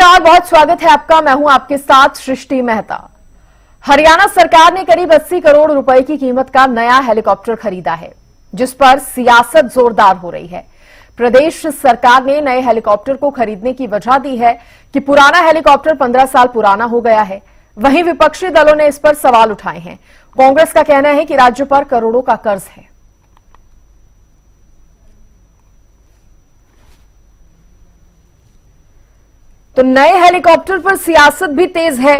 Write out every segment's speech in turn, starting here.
नमस्कार, बहुत स्वागत है आपका। मैं हूं आपके साथ सृष्टि मेहता। हरियाणा सरकार ने करीब 80 करोड़ रुपए की कीमत का नया हेलीकॉप्टर खरीदा है, जिस पर सियासत जोरदार हो रही है। प्रदेश सरकार ने नए हेलीकॉप्टर को खरीदने की वजह दी है कि पुराना हेलीकॉप्टर 15 साल पुराना हो गया है। वहीं विपक्षी दलों ने इस पर सवाल उठाए हैं। कांग्रेस का कहना है कि राज्य पर करोड़ों का कर्ज है। तो नए हेलीकॉप्टर पर सियासत भी तेज है,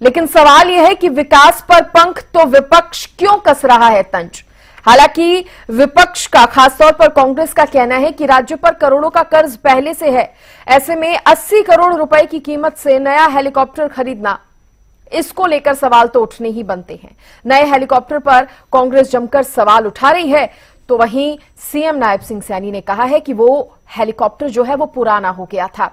लेकिन सवाल यह है कि विकास पर पंख तो विपक्ष क्यों कस रहा है तंज। हालांकि विपक्ष का, खासतौर पर कांग्रेस का कहना है कि राज्य पर करोड़ों का कर्ज पहले से है। ऐसे में 80 करोड़ रुपए की कीमत से नया हेलीकॉप्टर खरीदना, इसको लेकर सवाल तो उठने ही बनते हैं। नए हेलीकॉप्टर पर कांग्रेस जमकर सवाल उठा रही है, तो वहीं सीएम नायब सिंह सैनी ने कहा है कि वो हेलीकॉप्टर जो है वो पुराना हो गया था।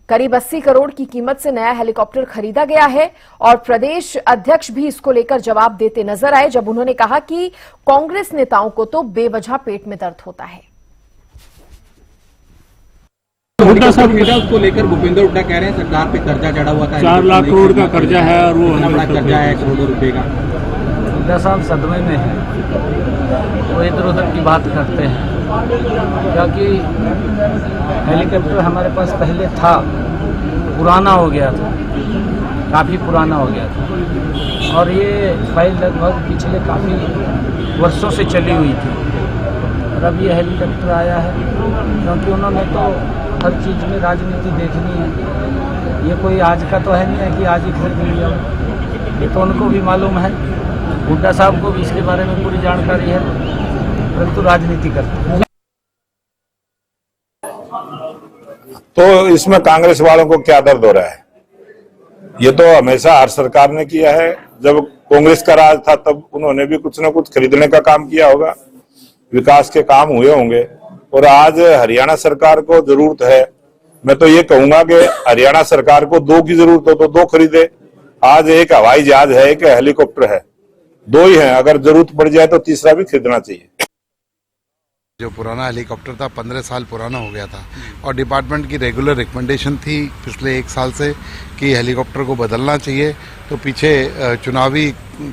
करीब 80 करोड़ की कीमत से नया हेलीकॉप्टर खरीदा गया है और प्रदेश अध्यक्ष भी इसको लेकर जवाब देते नजर आए, जब उन्होंने कहा कि कांग्रेस नेताओं को तो बेवजह पेट में दर्द होता है। हुड्डा साहब उसको लेकर भूपेंद्र हुड्डा कह रहे हैं सरकार पे कर्जा चढ़ा हुआ था, 4 लाख करोड़ का कर्जा है और वो इतना बड़ा कर्जा है करोड़ों रुपए का। हुड्डा साहब सदमे में है, वो इधर उधर की बात करते हैं, क्योंकि हेलीकॉप्टर हमारे पास पहले था, पुराना हो गया था, काफ़ी पुराना हो गया था और ये फाइल लगभग पिछले काफ़ी वर्षों से चली हुई थी। और अब ये हेलीकॉप्टर आया है क्योंकि उन्होंने तो हर चीज़ में राजनीति देखनी है। ये कोई आज का तो है नहीं है कि आज ही खरीद लिया, ये तो उनको भी मालूम है, हुड्डा साहब को भी इसके बारे में पूरी जानकारी है, परंतु राजनीति करते हैं। तो इसमें कांग्रेस वालों को क्या दर्द हो रहा है? ये तो हमेशा हर सरकार ने किया है। जब कांग्रेस का राज था तब उन्होंने भी कुछ न कुछ खरीदने का काम किया होगा, विकास के काम हुए होंगे। और आज हरियाणा सरकार को जरूरत है, मैं तो ये कहूंगा कि हरियाणा सरकार को 2 की जरूरत हो तो 2 खरीदे। आज एक हवाई जहाज है, एक हेलीकॉप्टर है, 2 ही हैं। अगर जरूरत पड़ जाए तो तीसरा भी खरीदना चाहिए। जो पुराना हेलीकॉप्टर था 15 साल पुराना हो गया था और डिपार्टमेंट की रेगुलर रिकमेंडेशन थी पिछले 1 साल से कि हेलीकॉप्टर को बदलना चाहिए। तो पीछे चुनावी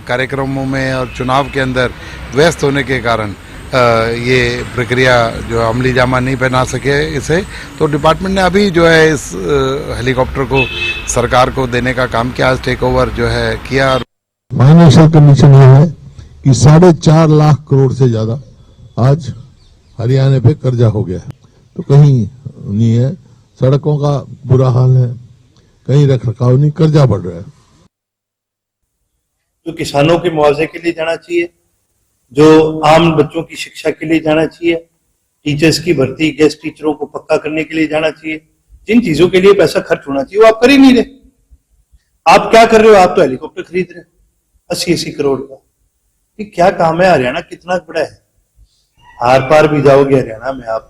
कार्यक्रमों में और चुनाव के अंदर व्यस्त होने के कारण ये प्रक्रिया जो अमली जामा नहीं पहना सके इसे, तो डिपार्टमेंट ने अभी जो है इस हेलीकॉप्टर को सरकार को देने का काम किया। आज टेक ओवर जो है किया। फाइनेंशियल कंडीशन ये है कि 4.5 लाख करोड़ से ज्यादा आज हरियाणा पे कर्जा हो गया है। तो कहीं नहीं है, सड़कों का बुरा हाल है, कहीं रखरखाव नहीं, कर्जा बढ़ रहा है। जो किसानों के मुआवजे के लिए जाना चाहिए, जो आम बच्चों की शिक्षा के लिए जाना चाहिए, टीचर्स की भर्ती, गेस्ट टीचरों को पक्का करने के लिए जाना चाहिए, जिन चीजों के लिए पैसा खर्च होना चाहिए वो आप कर ही नहीं रहे। आप क्या कर रहे हो? आप तो हेलीकॉप्टर खरीद रहे हो 80 करोड़ का। ये क्या काम है? हरियाणा कितना बड़ा है, आर पार भी जाओगे हरियाणा में आप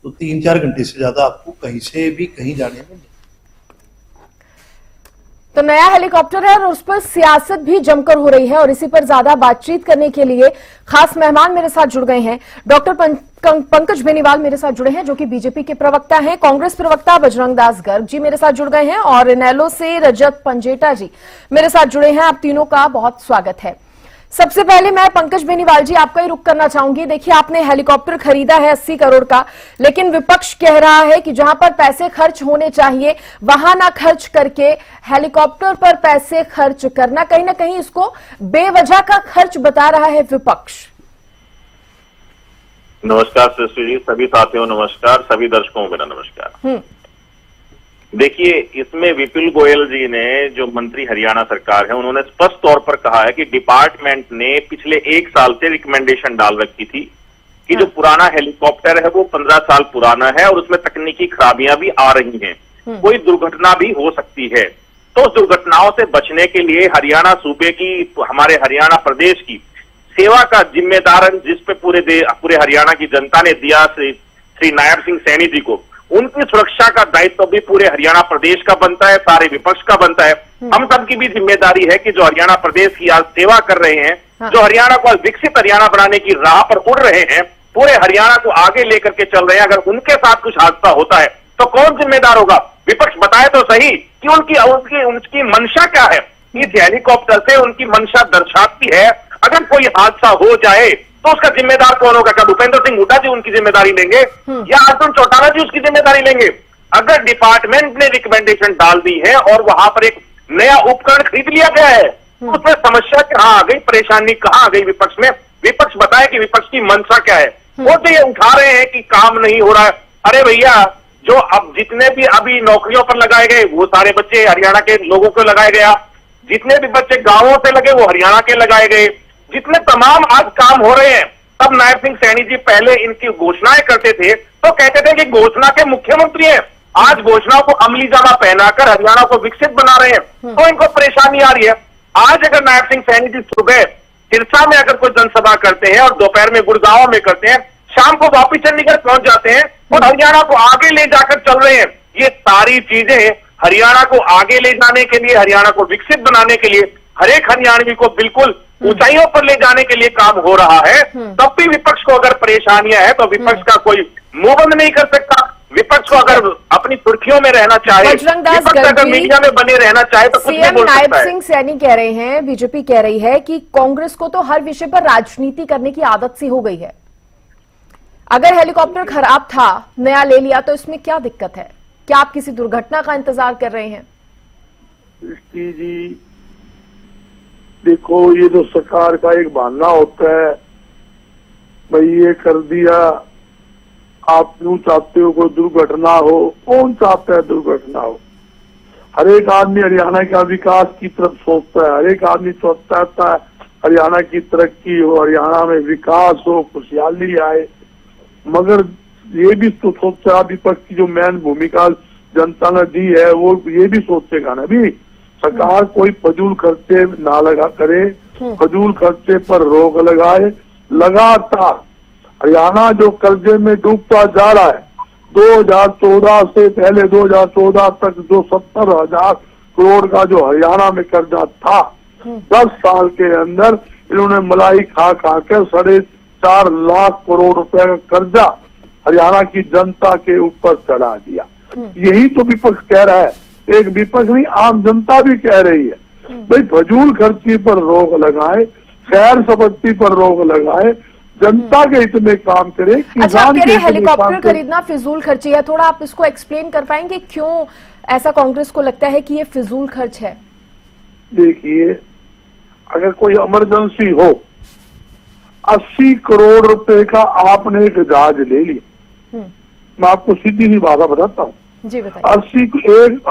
तो 3-4 घंटे से ज्यादा आपको कहीं से भी कहीं जाने में नहीं। तो नया हेलीकॉप्टर है और उस पर सियासत भी जमकर हो रही है और इसी पर ज्यादा बातचीत करने के लिए खास मेहमान मेरे साथ जुड़ गए हैं। डॉक्टर पंकज बेनीवाल मेरे साथ जुड़े हैं, जो कि बीजेपी के प्रवक्ता हैं। कांग्रेस प्रवक्ता बजरंग दास गर्ग जी मेरे साथ जुड़ गए हैं और इनेलो से रजत पंजेटा जी मेरे साथ जुड़े हैं। आप तीनों का बहुत स्वागत है। सबसे पहले मैं पंकज बेनीवाल जी आपका ही रुख करना चाहूंगी। देखिए, आपने हेलीकॉप्टर खरीदा है 80 करोड़ का, लेकिन विपक्ष कह रहा है कि जहां पर पैसे खर्च होने चाहिए वहां ना खर्च करके हेलीकॉप्टर पर पैसे खर्च करना, कहीं ना कहीं इसको बेवजह का खर्च बता रहा है विपक्ष। नमस्कार सृष्टि जी, सभी साथियों नमस्कार, सभी दर्शकों को मेरा नमस्कार। देखिए, इसमें विपुल गोयल जी ने, जो मंत्री हरियाणा सरकार है, उन्होंने स्पष्ट तौर पर कहा है कि डिपार्टमेंट ने पिछले 1 साल से रिकमेंडेशन डाल रखी थी कि जो पुराना हेलीकॉप्टर है वो 15 साल पुराना है और उसमें तकनीकी खराबियां भी आ रही हैं, कोई दुर्घटना भी हो सकती है। तो उस दुर्घटनाओं से बचने के लिए हरियाणा सूबे की, हमारे हरियाणा प्रदेश की सेवा का जिम्मेदार जिस पे पूरे हरियाणा की जनता ने दिया श्री नायब सिंह सैनी जी को, उनकी सुरक्षा का दायित्व भी पूरे हरियाणा प्रदेश का बनता है, सारे विपक्ष का बनता है। हम सबकी भी जिम्मेदारी है कि जो हरियाणा प्रदेश की आज सेवा कर रहे हैं, जो हरियाणा को विकसित हरियाणा बनाने की राह पर उड़ रहे हैं, पूरे हरियाणा को आगे लेकर के चल रहे हैं। अगर उनके साथ कुछ हादसा होता है तो कौन जिम्मेदार होगा? विपक्ष बताए तो सही कि उनकी मंशा क्या है। इस हेलीकॉप्टर से उनकी मंशा दर्शाती है। अगर कोई हादसा हो जाए तो उसका जिम्मेदार कौन होगा? क्या भूपेंद्र सिंह हुड्डा जी उनकी जिम्मेदारी लेंगे या अर्जुन चौटाला जी उसकी जिम्मेदारी लेंगे? अगर डिपार्टमेंट ने रिकमेंडेशन डाल दी है और वहां पर एक नया उपकरण खरीद लिया गया है, तो उसमें समस्या कहां आ गई, परेशानी कहां आ गई विपक्ष में? विपक्ष बताए कि विपक्ष की मंशा क्या है। वो तो ये उठा रहे हैं कि काम नहीं हो रहा है। अरे भैया, जो अब जितने भी अभी नौकरियों पर लगाए गए वो सारे बच्चे हरियाणा के लोगों को लगाया गया, जितने भी बच्चे गांवों से लगे वो हरियाणा के लगाए गए, जितने तमाम आज काम हो रहे हैं। तब नायब सिंह सैनी जी पहले इनकी घोषणाएं करते थे तो कहते थे कि घोषणा के मुख्यमंत्री हैं। आज घोषणाओं को अमली जामा पहनाकर हरियाणा को विकसित बना रहे हैं तो इनको परेशानी आ रही है। आज अगर नायब सिंह सैनी जी सुबह सिरसा में अगर कोई जनसभा करते हैं और दोपहर में गुड़गांव में करते हैं, शाम को वापिस चंडीगढ़ पहुंच जाते हैं और हरियाणा को आगे ले जाकर चल रहे हैं। ये सारी चीजें हरियाणा को आगे ले जाने के लिए, हरियाणा को विकसित बनाने के लिए, हर एक हरियाणवी को बिल्कुल ऊंचाइयों पर ले जाने के लिए काम हो रहा है। तब भी विपक्ष को अगर परेशानियां है तो विपक्ष का कोई मुंह बंद नहीं कर सकता। विपक्ष को अगर अपनी सुर्खियों में रहना चाहे, बजरंगदास विपक्ष अगर गढ़वी, मीडिया में बने रहना चाहे तो कुछ नहीं सीएम बोल नायब सकता है। सिंह सैनी कह रहे हैं, बीजेपी कह रही है कि कांग्रेस को तो हर विषय पर राजनीति करने की आदत सी हो गई है। अगर हेलीकॉप्टर खराब था, नया ले लिया तो इसमें क्या दिक्कत है? क्या आप किसी दुर्घटना का इंतजार कर रहे हैं? सृष्टि जी, देखो, ये जो सरकार का एक बहाना होता है, भाई ये कर दिया, आप क्यों चाहते हो कोई दुर्घटना हो? कौन चाहता है दुर्घटना हो? हर एक आदमी हरियाणा का विकास की तरफ सोचता है, हर एक आदमी चाहता है हरियाणा की तरक्की हो, हरियाणा में विकास हो, खुशहाली आए। मगर ये भी तो सोचा, विपक्ष की जो मेन भूमिका जनता ने दी है वो ये भी सोचेगा ना भी, सरकार कोई फजूल खर्चे ना लगा करे, फजूल खर्चे पर रोक लगाए। लगातार हरियाणा जो कर्जे में डूबता जा रहा है, 2014 से पहले 2014 तक जो 70,000 करोड़ का जो हरियाणा में कर्जा था, 10 साल के अंदर इन्होंने मलाई खा कर 4.5 लाख करोड़ रुपए का कर्जा हरियाणा की जनता के ऊपर चढ़ा दिया। यही तो विपक्ष कह रहा है, एक विपक्ष नहीं आम जनता भी कह रही है, भाई फजूल खर्ची पर रोक लगाए, खैर संपत्ति पर रोक लगाए, जनता के हित में काम करे। अच्छा, आप कह रहे हैं हेलीकॉप्टर खरीदना फिजूल खर्ची है, थोड़ा आप इसको एक्सप्लेन कर पाएंगे क्यों ऐसा कांग्रेस को लगता है कि ये फिजूल खर्च है? देखिए, अगर कोई इमरजेंसी हो, 80 करोड़ रुपए का आपने एक जहाज ले लिया, मैं आपको सीधी सी बात बताता हूँ, जी बताइए। 80 एक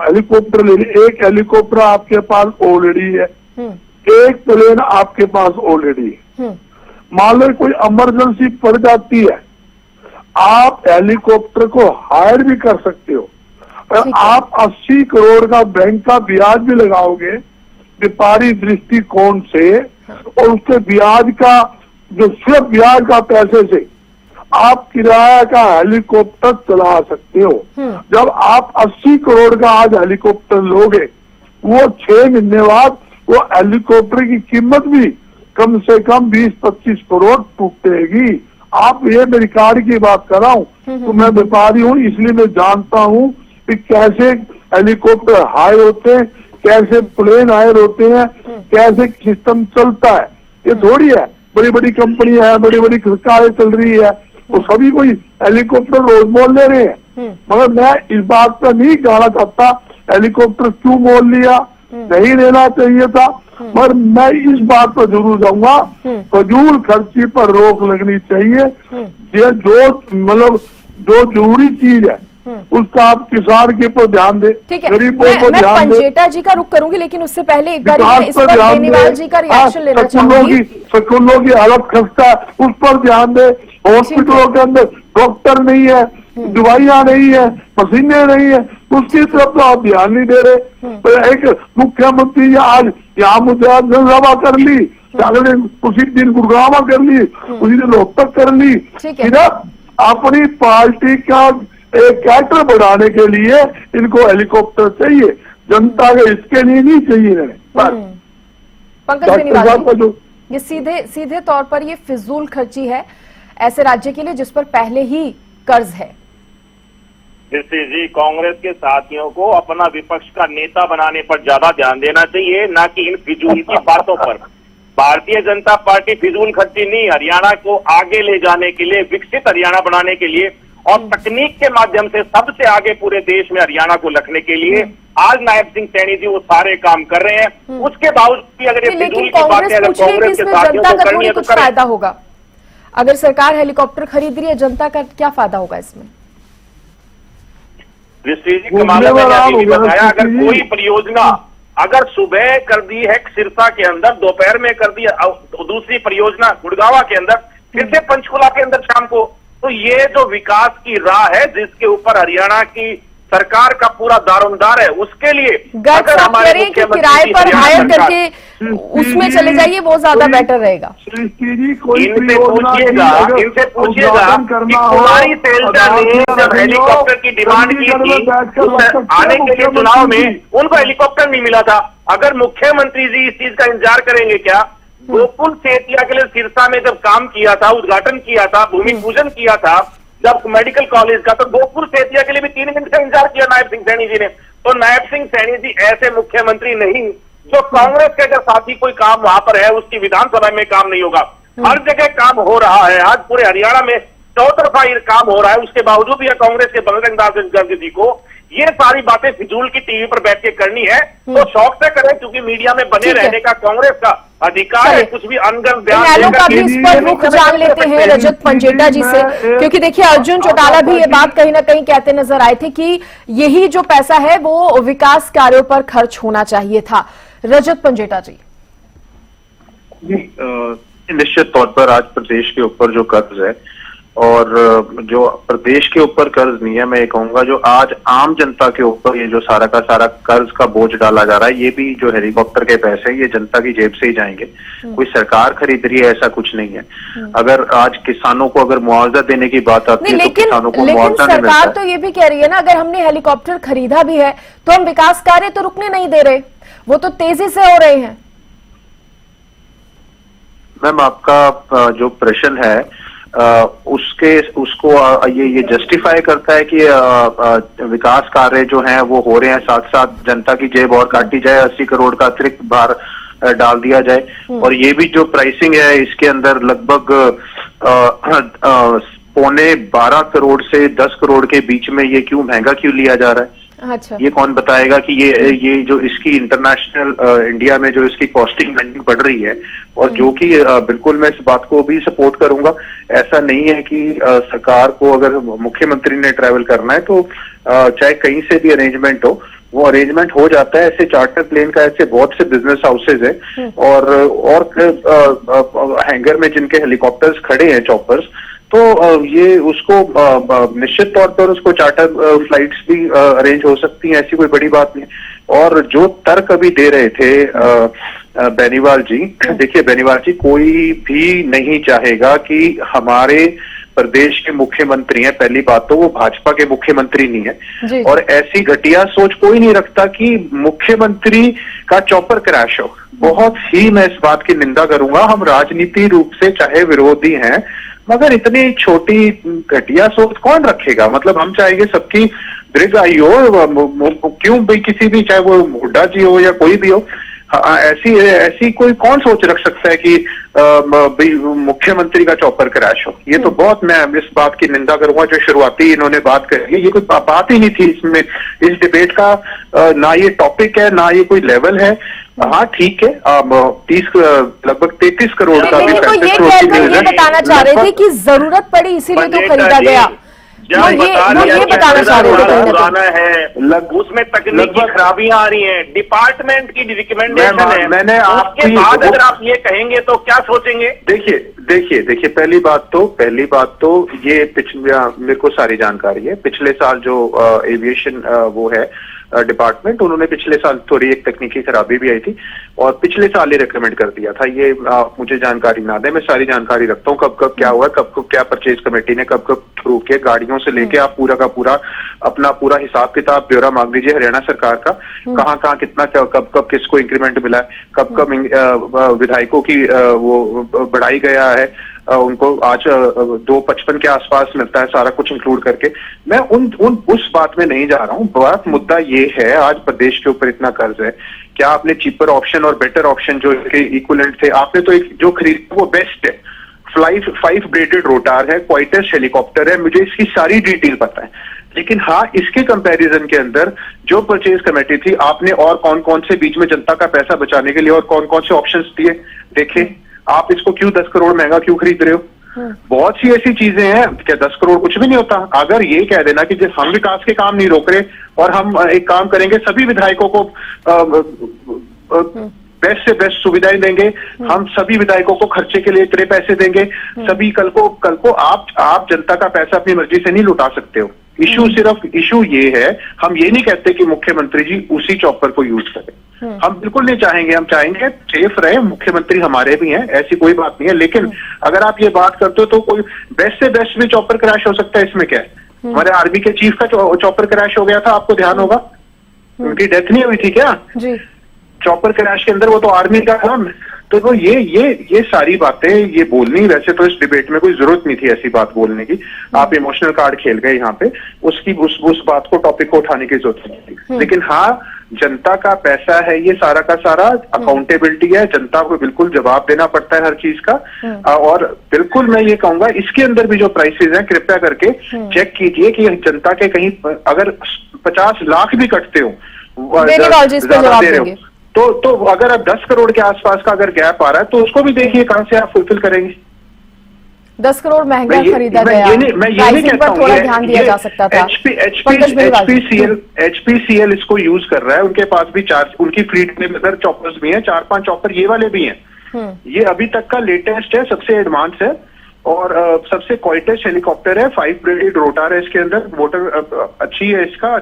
हेलीकॉप्टर ले लिया, एक हेलीकॉप्टर आपके पास ऑलरेडी है, एक प्लेन आपके पास ऑलरेडी है। मान लो कोई इमरजेंसी पड़ जाती है, आप हेलीकॉप्टर को हायर भी कर सकते हो। आप 80 करोड़ का बैंक का ब्याज भी लगाओगे व्यापारी दृष्टिकोण से, और उसके ब्याज का जो सिर्फ ब्याज का पैसे से आप किराया का हेलीकॉप्टर चला सकते हो। जब आप 80 करोड़ का आज हेलीकॉप्टर लोगे, वो 6 महीने बाद वो हेलीकॉप्टर की कीमत भी कम से कम 20-25 करोड़ टूटेगी। आप ये मेरी कार की बात कर रहा हूँ, तो मैं व्यापारी हूँ इसलिए मैं जानता हूँ कि कैसे हेलीकॉप्टर हायर होते हैं, कैसे प्लेन हायर होते हैं, कैसे सिस्टम चलता है। ये थोड़ी है बड़ी बड़ी कंपनियां हैं, बड़ी बड़ी सरकारें चल रही है, तो सभी कोई हेलीकॉप्टर रोज मोल ले रहे हैं। मगर मैं इस बात पर नहीं कहना चाहता हेलीकॉप्टर क्यों मोल लिया, नहीं लेना चाहिए था, मगर मैं इस बात पर जरूर जाऊंगा, फजूल खर्ची पर रोक लगनी चाहिए। ये जो मतलब जो जरूरी चीज है उसका आप किसान के ऊपर ध्यान दे, गरीबों को मैं ध्यान दे। पंजेटा जी का रुख करूंगी, लेकिन उससे पहले एक बार इस पर बेनीवाल जी का रिएक्शन लेना चाहूंगी। स्कूलों की हालत खस्ता है, उस पर ध्यान दे। हॉस्पिटलों के अंदर डॉक्टर नहीं है, दवाइयां नहीं है, मशीनें नहीं है, उसकी तरफ तो आप ध्यान नहीं दे रहे। तो एक मुख्यमंत्री आज यहाँ मुझे जनसभा कर ली, अगले उसी दिन गुड़गांव कर ली, उसी दिन रोहतक कर ली। अपनी पार्टी का एक कैरेक्टर बढ़ाने के लिए इनको हेलीकॉप्टर चाहिए, जनता के इसके लिए नहीं चाहिए इन्हें। पंकज बेनीवाल जी, ये सीधे तौर पर ये फिजूल खर्ची है। ऐसे राज्य के लिए जिस पर पहले ही कर्ज है? जी, कांग्रेस के साथियों को अपना विपक्ष का नेता बनाने पर ज्यादा ध्यान देना चाहिए, ना कि इन फिजूल की बातों पर। भारतीय जनता पार्टी फिजूल खर्ची नहीं, हरियाणा को आगे ले जाने के लिए, विकसित हरियाणा बनाने के लिए और तकनीक के माध्यम से सबसे आगे पूरे देश में हरियाणा को रखने के लिए आज नायब सिंह सैनी जी वो सारे काम कर रहे हैं। उसके बावजूद भी अगर ये फिजूल की बातें अगर कांग्रेस के साथियों को करनी है तो कुछ फायदा होगा? अगर सरकार हेलीकॉप्टर खरीद रही है, जनता का क्या फायदा होगा इसमें? ऋषि जी, कमाल मैंने अभी भी बताया, अगर कोई परियोजना अगर सुबह कर दी है सिरसा के अंदर, दोपहर में कर दी दूसरी परियोजना गुड़गांव के अंदर, फिर से पंचकुला के अंदर शाम को, तो ये जो विकास की राह है जिसके ऊपर हरियाणा की सरकार का पूरा दारोमदार है, उसके लिए अगर आप कह रहे हैं कि किराए पर हायर करके उसमें चले जाइए, वो ज्यादा बेटर रहेगा। इनसे पूछिएगा कि कुमारी सैलजा ने जब हेलीकॉप्टर की डिमांड की थी आने के लिए चुनाव में, उनको हेलीकॉप्टर नहीं मिला था। अगर मुख्यमंत्री जी इस चीज का इंतजार करेंगे क्या? गोकुल सेतिया के लिए सिरसा में जब काम किया था, उद्घाटन किया था, भूमि पूजन किया था जब मेडिकल कॉलेज का, तो गोकुल सेतिया के लिए भी 3 दिन का इंतजार किया नायब सिंह सैनी जी ने। तो नायब सिंह सैनी जी ऐसे मुख्यमंत्री नहीं जो कांग्रेस के अगर साथी कोई काम वहां पर है उसकी विधानसभा में काम नहीं होगा। हर जगह काम हो रहा है, आज पूरे हरियाणा में चौतरफा काम हो रहा है, उसके बावजूद भी कांग्रेस के बजरंग दास जी को ये सारी बातें फिजूल की टीवी पर बैठ के करनी है तो शौक से करें, क्योंकि मीडिया में बने रहने का कांग्रेस का अधिकार है। कुछ भी अनगढ़ बयान का भी इस पर रुख जान लेते हैं रजत पंजेटा जी से, क्योंकि देखिए अर्जुन चौटाला भी ये बात कहीं ना कहीं कहते नजर आए थे कि यही जो पैसा है वो विकास कार्यों पर खर्च होना चाहिए था। रजत पंजेटा जी। निश्चित तौर पर आज प्रदेश के ऊपर जो कर्ज है और जो प्रदेश के ऊपर कर्ज नहीं है, मैं ये कहूंगा जो आज आम जनता के ऊपर ये जो सारा का सारा कर्ज का बोझ डाला जा रहा है, ये भी जो हेलीकॉप्टर के पैसे ये जनता की जेब से ही जाएंगे। कोई सरकार खरीद रही है ऐसा कुछ नहीं है। अगर आज किसानों को अगर मुआवजा देने की बात आती है तो किसानों को मुआवजा नहीं मिलता। सरकार तो ये भी कह रही है ना, अगर हमने हेलीकॉप्टर खरीदा भी है तो हम विकास कार्य तो रुकने नहीं दे रहे, वो तो तेजी से हो रहे हैं। मैम, आपका जो प्रश्न है उसको ये जस्टिफाई करता है कि विकास कार्य जो हैं वो हो रहे हैं, साथ साथ जनता की जेब और काटी जाए, 80 करोड़ का अतिरिक्त भार डाल दिया जाए। और ये भी जो प्राइसिंग है इसके अंदर लगभग 12.25 करोड़ से 10 करोड़ के बीच में ये क्यों महंगा क्यों लिया जा रहा है? अच्छा। ये कौन बताएगा कि ये जो इसकी इंटरनेशनल इंडिया में जो इसकी कॉस्टिंग बढ़ रही है, और जो कि बिल्कुल मैं इस बात को भी सपोर्ट करूंगा। ऐसा नहीं है कि सरकार को अगर मुख्यमंत्री ने ट्रैवल करना है तो चाहे कहीं से भी अरेंजमेंट हो, वो अरेंजमेंट हो जाता है। ऐसे चार्टर प्लेन का ऐसे बहुत से बिजनेस हाउसेज है और हैंगर में जिनके हेलीकॉप्टर्स खड़े हैं, चॉपर्स, तो ये उसको निश्चित तौर पर उसको चार्टर फ्लाइट्स भी अरेंज हो सकती हैं, ऐसी कोई बड़ी बात नहीं। और जो तर्क अभी दे रहे थे बेनीवाल जी, देखिए बेनीवाल जी, कोई भी नहीं चाहेगा कि हमारे प्रदेश के मुख्यमंत्री हैं, पहली बात तो वो भाजपा के मुख्यमंत्री नहीं है, और ऐसी घटिया सोच कोई नहीं रखता कि मुख्यमंत्री का चॉपर क्रैश हो। बहुत ही मैं इस बात की निंदा करूंगा। हम राजनीति रूप से चाहे विरोधी हैं, मगर इतनी छोटी घटिया सोच कौन रखेगा? मतलब हम चाहेंगे सबकी दीर्घायु हो, क्यों भाई किसी भी, चाहे वो हुड्डा जी हो या कोई भी हो, ऐसी कोई कौन सोच रख सकता है कि मुख्यमंत्री का चॉपर क्रैश हो? ये तो बहुत, मैं इस बात की निंदा करूंगा जो शुरुआती इन्होंने बात करी, ये कोई बात ही नहीं थी इसमें, इस डिबेट का ना ये टॉपिक है ना ये कोई लेवल है। हाँ ठीक है, लगभग 33 करोड़ का भी ये बताना चाह रहे थे कि जरूरत पड़ी इसीलिए तो खरीदा गया, ये बताना चाह रहे थे। पुराना है, उसमें तकनीकी खराबियां आ रही हैं, डिपार्टमेंट की रिकमेंडेशन है, मैंने आपके बाद अगर आप ये कहेंगे तो क्या सोचेंगे? देखिए पहली बात तो ये मेरे को सारी जानकारी है। पिछले साल जो एविएशन वो है डिपार्टमेंट, उन्होंने पिछले साल थोड़ी एक तकनीकी खराबी भी आई थी और पिछले साल ही रिकमेंड कर दिया था। ये मुझे जानकारी ना दे, मैं सारी जानकारी रखता हूँ, कब क्या हुआ, कब क्या परचेज कमेटी ने कब थ्रू किया, गाड़ियों से लेके आप पूरा का पूरा अपना पूरा हिसाब किताब ब्यौरा मांग लीजिए हरियाणा सरकार का, कहाँ कितना कब किसको इंक्रीमेंट मिला है, कब विधायकों की वो बढ़ाई गया है, उनको आज 2.55 के आसपास मिलता है सारा कुछ इंक्लूड करके। मैं उस बात में नहीं जा रहा हूँ। बात मुद्दा ये है, आज प्रदेश के ऊपर इतना कर्ज है, क्या आपने चीपर ऑप्शन और बेटर ऑप्शन जो इक्विवेलेंट थे, आपने तो एक जो खरीदा वो बेस्ट है, 5 ब्लेडेड रोटार है, क्वाइटेस्ट हेलीकॉप्टर है, मुझे इसकी सारी डिटेल पता है। लेकिन हाँ, इसके कंपैरिजन के अंदर जो परचेज कमेटी थी, आपने और कौन कौन से बीच में जनता का पैसा बचाने के लिए और कौन कौन से ऑप्शंस दिए, देखे। आप इसको क्यों 10 करोड़ महंगा क्यों खरीद रहे हो? बहुत सी ऐसी चीजें हैं, क्या 10 करोड़ कुछ भी नहीं होता? अगर ये कह देना कि हम विकास के काम नहीं रोक रहे और हम एक काम करेंगे, सभी विधायकों को बेस्ट से बेस्ट सुविधाएं देंगे, हम सभी विधायकों को खर्चे के लिए इतने पैसे देंगे, सभी कल को आप जनता का पैसा अपनी मर्जी से नहीं लुटा सकते हो। इशू ये है, हम ये नहीं कहते कि मुख्यमंत्री जी उसी चॉपर को यूज करें, हम बिल्कुल नहीं चाहेंगे। हम चाहेंगे सेफ रहे, मुख्यमंत्री हमारे भी हैं, ऐसी कोई बात नहीं है। लेकिन अगर आप ये बात करते हो तो कोई बेस्ट से बेस्ट भी चॉपर क्रैश हो सकता है, इसमें क्या है? हमारे आर्मी के चीफ का चॉपर क्रैश हो गया था, आपको ध्यान होगा, उनकी डेथ नहीं हुई थी क्या जी? चॉपर क्रैश के अंदर, वो तो आर्मी का था। तो वो ये सारी बातें ये बोलनी, वैसे तो इस डिबेट में कोई जरूरत नहीं थी ऐसी बात बोलने की, आप इमोशनल कार्ड खेल गए यहाँ पे, उस बात को, टॉपिक को उठाने की जरूरत नहीं थी। लेकिन हाँ, जनता का पैसा है ये सारा का सारा, अकाउंटेबिलिटी है, जनता को बिल्कुल जवाब देना पड़ता है हर चीज का। और बिल्कुल मैं ये कहूंगा, इसके अंदर भी जो प्राइसेस हैं, कृपया करके चेक कीजिए कि जनता के कहीं अगर 50 लाख भी कटते हो, जवाब दे रहे हो, तो अगर आप 10 करोड़ के आसपास का अगर गैप आ रहा है तो उसको भी देखिए कहां से आप फुलफिल करेंगे। 10 करोड़ महंगा खरीदा गया, मैं ये नहीं कहता हूं, थोड़ा ध्यान दिया जा सकता था। HPCL इसको यूज कर रहा है, उनके पास भी उनकी फ्लीट में अदर चॉपर्स भी हैं, 4-5 चॉपर ये वाले भी हैं। ये अभी तक का लेटेस्ट है, सबसे एडवांस है और सबसे क्वाइटेस्ट हेलीकॉप्टर है, 5 ब्लेडेड रोटार है इसके अंदर, मोटर अच्छी है इसका,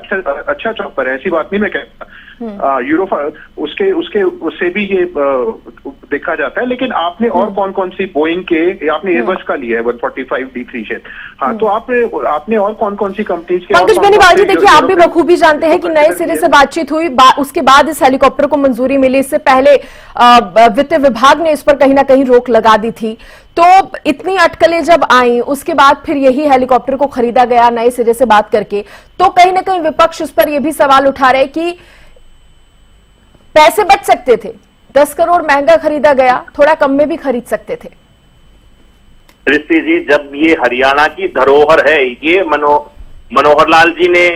अच्छा चॉपर है, ऐसी बात नहीं मैं कहता। यूरो उससे भी ये देखा जाता है। लेकिन आपने और कौन सी बोइंग के, आपने एयरबस का लिया है 145 D3 शेयर, हाँ, तो आपने और कौन सी कंपनीज के? पंकज बेनीवाल जी, देखिए आप भी बखूबी जानते हैं कि नए सिरे से बातचीत हुई, उसके बाद इस हेलीकॉप्टर को मंजूरी मिली। इससे पहले वित्त विभाग ने इस पर कहीं ना कहीं रोक लगा दी थी। तो इतनी अटकलें जब आई, उसके बाद फिर यही हेलीकॉप्टर को खरीदा गया नए सिरे से बात करके, तो कहीं ना कहीं विपक्ष उस पर यह भी सवाल उठा रहे कि पैसे बच सकते थे, 10 करोड़ महंगा खरीदा गया, थोड़ा कम में भी खरीद सकते थे। दृष्टि जी, जब ये हरियाणा की धरोहर है, ये मनोहर लाल जी ने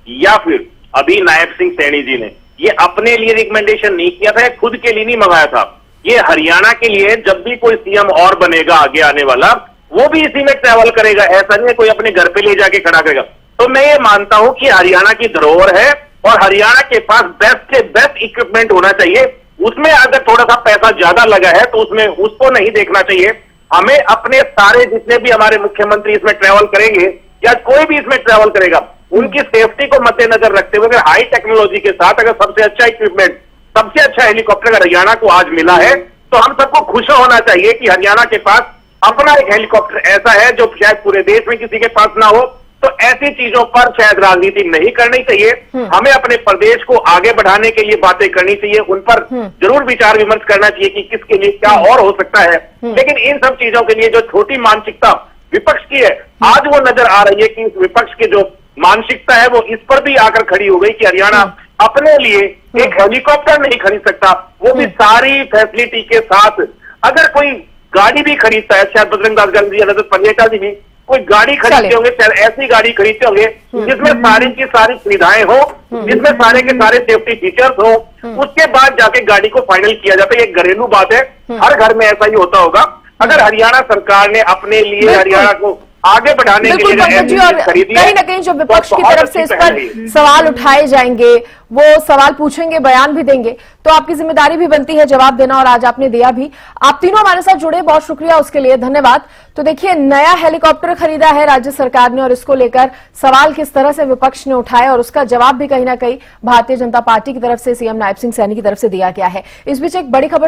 या फिर अभी नायब सिंह सैनी जी ने ये अपने लिए रिकमेंडेशन नहीं किया था, खुद के लिए नहीं मंगाया था, ये हरियाणा के लिए। जब भी कोई सीएम और बनेगा आगे आने वाला, वो भी इसी में ट्रैवल करेगा, ऐसा नहीं है कोई अपने घर पे ले जाके खड़ा करेगा। तो मैं ये मानता हूं कि हरियाणा की धरोहर है और हरियाणा के पास बेस्ट से बेस्ट इक्विपमेंट होना चाहिए। उसमें अगर थोड़ा सा पैसा ज्यादा लगा है तो उसमें उसको नहीं देखना चाहिए। हमें अपने सारे जितने भी हमारे मुख्यमंत्री इसमें ट्रैवल करेंगे या कोई भी इसमें ट्रैवल करेगा, उनकी सेफ्टी को मद्देनजर रखते हुए अगर हाई टेक्नोलॉजी के साथ अगर सबसे अच्छा इक्विपमेंट, सबसे अच्छा हेलीकॉप्टर अगर हरियाणा को आज मिला है, तो हम सबको खुश होना चाहिए कि हरियाणा के पास अपना एक हेलीकॉप्टर ऐसा है जो शायद पूरे देश में किसी के पास ना हो। तो ऐसी चीजों पर शायद राजनीति नहीं करनी चाहिए। हमें अपने प्रदेश को आगे बढ़ाने के लिए बातें करनी चाहिए, उन पर जरूर विचार विमर्श करना चाहिए कि किसके लिए क्या और हो सकता है। लेकिन इन सब चीजों के लिए जो छोटी मानसिकता विपक्ष की है, आज वो नजर आ रही है कि विपक्ष की जो मानसिकता है वो इस पर भी आकर खड़ी हो गई कि हरियाणा अपने लिए एक हेलीकॉप्टर नहीं खरीद सकता, वो भी सारी फैसिलिटी के साथ। अगर कोई गाड़ी भी खरीदता है, शायद बजरंग दास गांधी या रजत पटियाला जी भी कोई गाड़ी खरीदते होंगे, शायद ऐसी गाड़ी खरीदते होंगे जिसमें सारी की सारी सुविधाएं हो, जिसमें सारे के सारे सेफ्टी फीचर्स हो, उसके बाद जाके गाड़ी को फाइनल किया जाता है। ये घरेलू बात है, हर घर में ऐसा ही होता होगा। अगर हरियाणा सरकार ने अपने लिए हरियाणा को आगे बढ़ाने के लिए कहीं ना कहीं जो विपक्ष की तरफ से इस पर सवाल उठाए जाएंगे, वो सवाल पूछेंगे, बयान भी देंगे, तो आपकी जिम्मेदारी भी बनती है जवाब देना, और आज आपने दिया भी। आप तीनों हमारे साथ जुड़े, बहुत शुक्रिया उसके लिए, धन्यवाद। तो देखिए, नया हेलीकॉप्टर खरीदा है राज्य सरकार ने और इसको लेकर सवाल किस तरह से विपक्ष ने उठाए और उसका जवाब भी कहीं ना कहीं भारतीय जनता पार्टी की तरफ से सीएम नायब सिंह सैनी की तरफ से दिया गया है। इस बीच एक बड़ी खबर